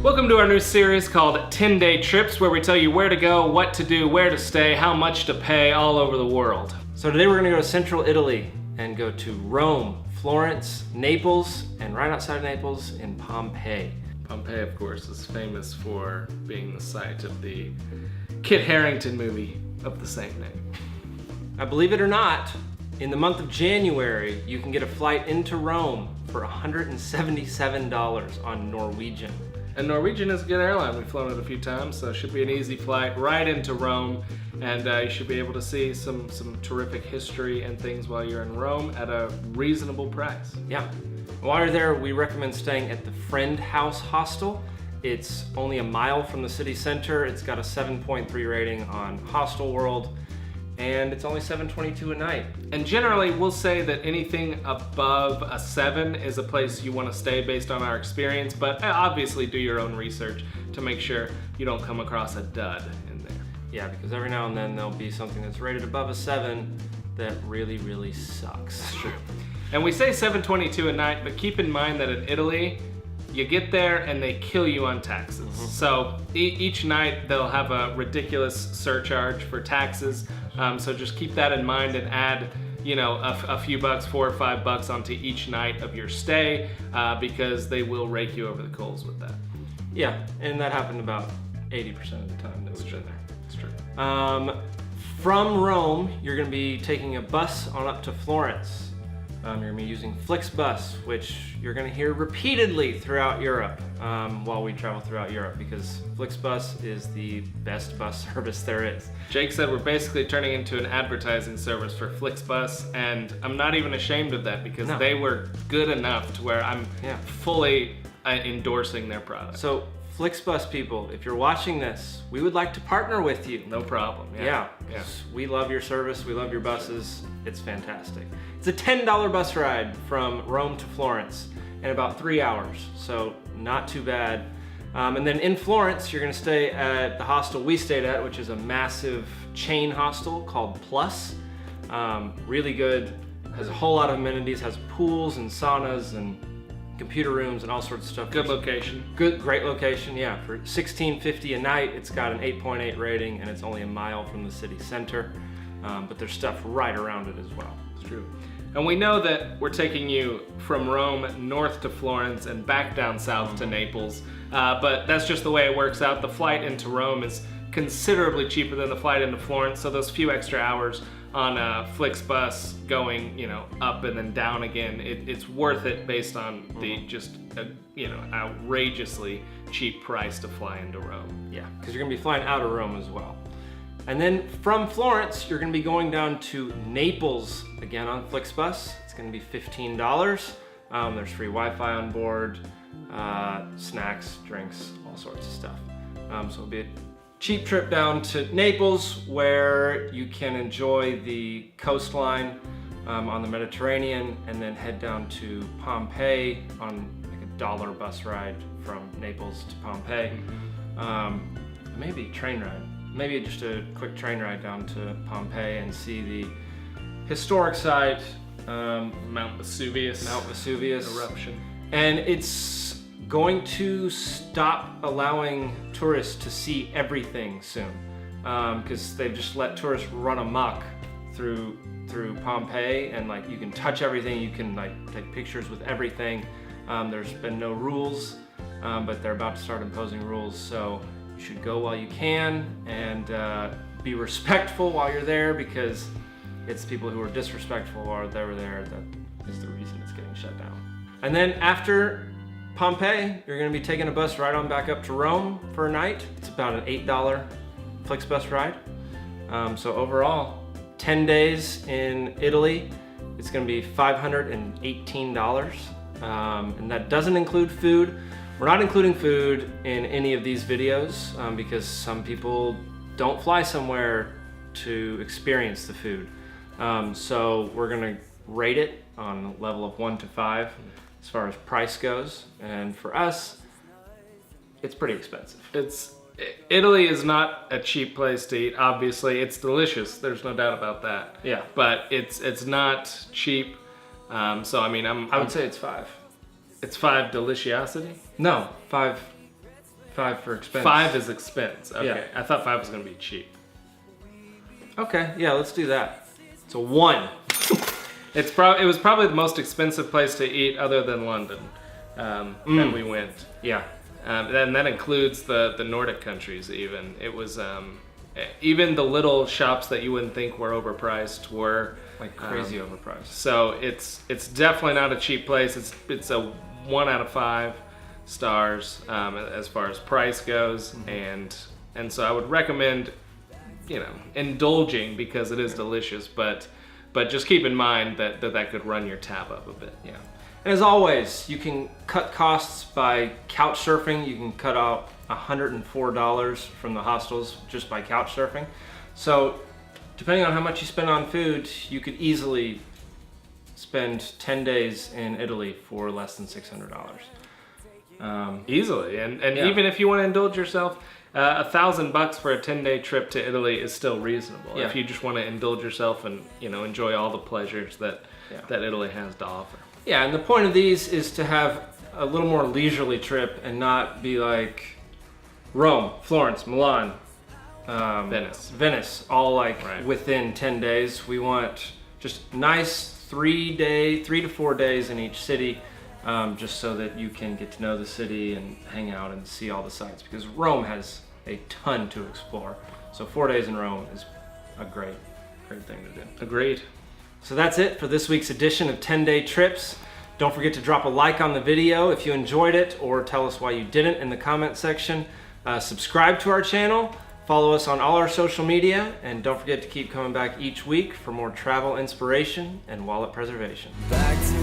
Welcome to our new series called 10-Day Trips, where we tell you where to go, what to do, where to stay, how much to pay all over the world. So today we're gonna go to central Italy and go to Rome, Florence, Naples, and right outside of Naples in Pompeii. Pompeii, of course, is famous for being the site of the Kit Harington movie of the same name. Now, believe it or not, in the month of January, you can get a flight into Rome for $177 on Norwegian. And Norwegian is a good airline. We've flown it a few times, so it should be an easy flight right into Rome. And you should be able to see some terrific history and things while you're in Rome at a reasonable price. Yeah. While you're there, we recommend staying at the Friend House Hostel. It's only a mile from the city center. It's got a 7.3 rating on Hostel World, and it's only $7.22 a night. And generally, we'll say that anything above a 7 is a place you want to stay based on our experience, but obviously do your own research to make sure you don't come across a dud in there. Yeah, because every now and then there'll be something that's rated above a 7 that really, really sucks. That's true. And we say $7.22 a night, but keep in mind that in Italy, you get there and they kill you on taxes. So each night they'll have a ridiculous surcharge for taxes. So just keep that in mind and add, a few bucks, $4 or $5 onto each night of your stay, because they will rake you over the coals with that. Yeah, and that happened about 80% of the time that we've been there. It's true. From Rome, you're gonna be taking a bus on up to Florence. You're gonna be using Flixbus, which you're gonna hear repeatedly throughout Europe while we travel throughout Europe, because Flixbus is the best bus service there is. Jake said we're basically turning into an advertising service for Flixbus, and I'm not even ashamed of that because they were good enough to where I'm fully endorsing their product. So Flixbus people, if you're watching this, we would like to partner with you. No problem. Yeah. We love your service, we love your buses, it's fantastic. It's a $10 bus ride from Rome to Florence in about 3 hours, so not too bad. And then in Florence, you're gonna stay at the hostel we stayed at, which is a massive chain hostel called Plus. Really good, has a whole lot of amenities, has pools and saunas and computer rooms and all sorts of stuff. Good location. Great location, yeah. For $16.50 a night, it's got an 8.8 rating and it's only a mile from the city center. But there's stuff right around it as well. It's true. And we know that we're taking you from Rome north to Florence and back down south to Naples. But that's just the way it works out. The flight into Rome is considerably cheaper than the flight into Florence, so those few extra hours on a Flixbus going, up and then down again, it's worth it based on the just, outrageously cheap price to fly into Rome. Yeah, because you're gonna be flying out of Rome as well. And then from Florence, you're gonna be going down to Naples, again on Flixbus. It's gonna be $15. There's free Wi-Fi on board, snacks, drinks, all sorts of stuff. So it'll be a cheap trip down to Naples where you can enjoy the coastline on the Mediterranean, and then head down to Pompeii on like a $1 bus ride from Naples to Pompeii. Maybe a train ride. Maybe just a quick train ride down to Pompeii and see the historic site, Mount Vesuvius. Eruption. And it's going to stop allowing tourists to see everything soon, because they've just let tourists run amok through Pompeii, and you can touch everything, you can take pictures with everything. There's been no rules, but they're about to start imposing rules, so you should go while you can and be respectful while you're there, because it's people who are disrespectful while they were there that is the reason it's getting shut down. And then after Pompeii, you're gonna be taking a bus right on back up to Rome for a night. It's about an $8 Flixbus ride. So overall, 10 days in Italy, it's gonna be $518. And that doesn't include food. We're not including food in any of these videos because some people don't fly somewhere to experience the food. So we're gonna rate it on a level of 1 to 5 as far as price goes. And for us, it's pretty expensive. Italy is not a cheap place to eat, obviously. It's delicious, there's no doubt about that. Yeah. But it's not cheap. So I mean, I would say it's 5. It's 5 deliciosity? No, 5 5 for expense. 5 is expense. Okay, Yeah. I thought 5 was gonna be cheap. Okay, yeah, let's do that. It's a 1. It was probably the most expensive place to eat other than London that we went. Yeah. And that includes the Nordic countries even. It was, even the little shops that you wouldn't think were overpriced were Like crazy overpriced. So it's definitely not a cheap place. It's a 1 out of 5 stars as far as price goes, and so I would recommend, indulging because it is delicious, but just keep in mind that could run your tab up a bit. Yeah. And as always, you can cut costs by couch surfing. You can cut out $104 from the hostels just by couch surfing. So depending on how much you spend on food, you could easily spend 10 days in Italy for less than $600. Easily, and Yeah. even if you want to indulge yourself, $1,000 for a 10-day trip to Italy is still reasonable. Yeah. If you just want to indulge yourself and enjoy all the pleasures that Italy has to offer. Yeah, and the point of these is to have a little more leisurely trip and not be like Rome, Florence, Milan, Venice, all like within 10 days. We want just nice 3 to 4 days in each city, just so that you can get to know the city and hang out and see all the sights, because Rome has a ton to explore. So 4 days in Rome is a great thing to do. Agreed. So that's it for this week's edition of 10-Day Trips. Don't forget to drop a like on the video if you enjoyed it, or tell us why you didn't in the comment section. Subscribe to our channel, follow us on all our social media, and don't forget to keep coming back each week for more travel inspiration and wallet preservation. Back to